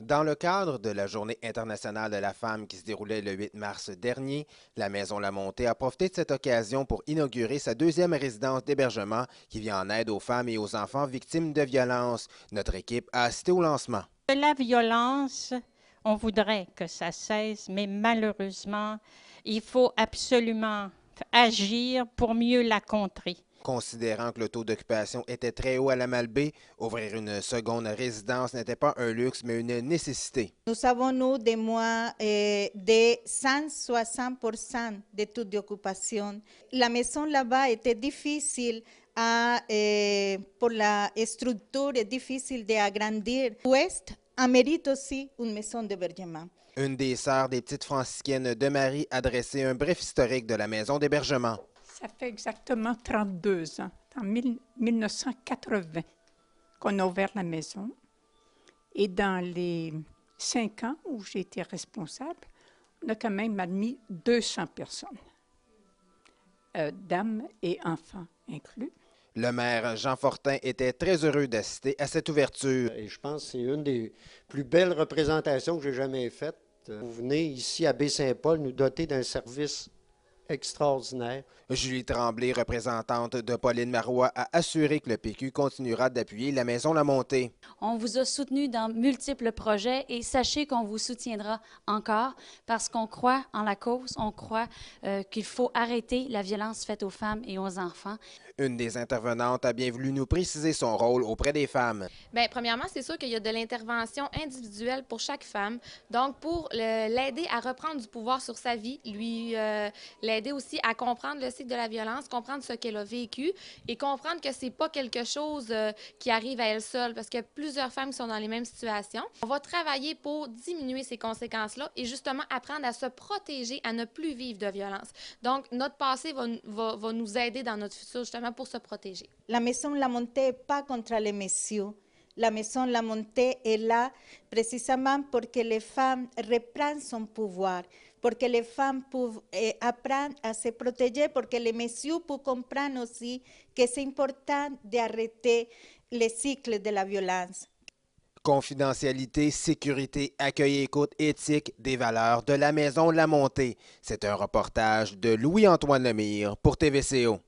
Dans le cadre de la Journée internationale de la femme qui se déroulait le 8 mars dernier, la Maison La Montée a profité de cette occasion pour inaugurer sa deuxième résidence d'hébergement qui vient en aide aux femmes et aux enfants victimes de violences. Notre équipe a assisté au lancement. La violence, on voudrait que ça cesse, mais malheureusement, il faut absolument agir pour mieux la contrer. Considérant que le taux d'occupation était très haut à la Malbaie, ouvrir une seconde résidence n'était pas un luxe mais une nécessité. Nous avons, nous, des mois de 160% de taux d'occupation. La maison là-bas était difficile pour la structure, est difficile d'agrandir. L'Ouest mérite aussi une maison d'hébergement. Une des sœurs des petites franciscaines de Marie a dressé un bref historique de la maison d'hébergement. Ça fait exactement 32 ans, en 1980, qu'on a ouvert la maison. Et dans les 5 ans où j'ai été responsable, on a quand même admis 200 personnes, dames et enfants inclus. Le maire Jean Fortin était très heureux d'assister à cette ouverture. Et je pense que c'est une des plus belles représentations que j'ai jamais faites. Vous venez ici à Baie-Saint-Paul nous doter d'un service extraordinaire. Julie Tremblay, représentante de Pauline Marois, a assuré que le PQ continuera d'appuyer la Maison La Montée. On vous a soutenu dans multiples projets et sachez qu'on vous soutiendra encore parce qu'on croit en la cause, on croit qu'il faut arrêter la violence faite aux femmes et aux enfants. Une des intervenantes a bien voulu nous préciser son rôle auprès des femmes. Bien, premièrement, c'est sûr qu'il y a de l'intervention individuelle pour chaque femme. Donc, pour l'aider à reprendre du pouvoir sur sa vie, l'aider aussi à comprendre le cycle de la violence, comprendre ce qu'elle a vécu et comprendre que c'est pas quelque chose qui arrive à elle seule parce qu'il y a plusieurs femmes qui sont dans les mêmes situations. On va travailler pour diminuer ces conséquences-là et justement apprendre à se protéger, à ne plus vivre de violence. Donc, notre passé va nous aider dans notre futur justement pour se protéger. La Maison La Montée n'est pas contre les messieurs. La Maison La Montée est là précisément pour que les femmes reprennent son pouvoir, pour que les femmes apprennent à se protéger, pour que les messieurs puissent comprendre aussi que c'est important d'arrêter le cycle de la violence. Confidentialité, sécurité, accueil, écoute, éthique, des valeurs de la Maison La Montée. C'est un reportage de Louis-Antoine Lemire pour TVCO.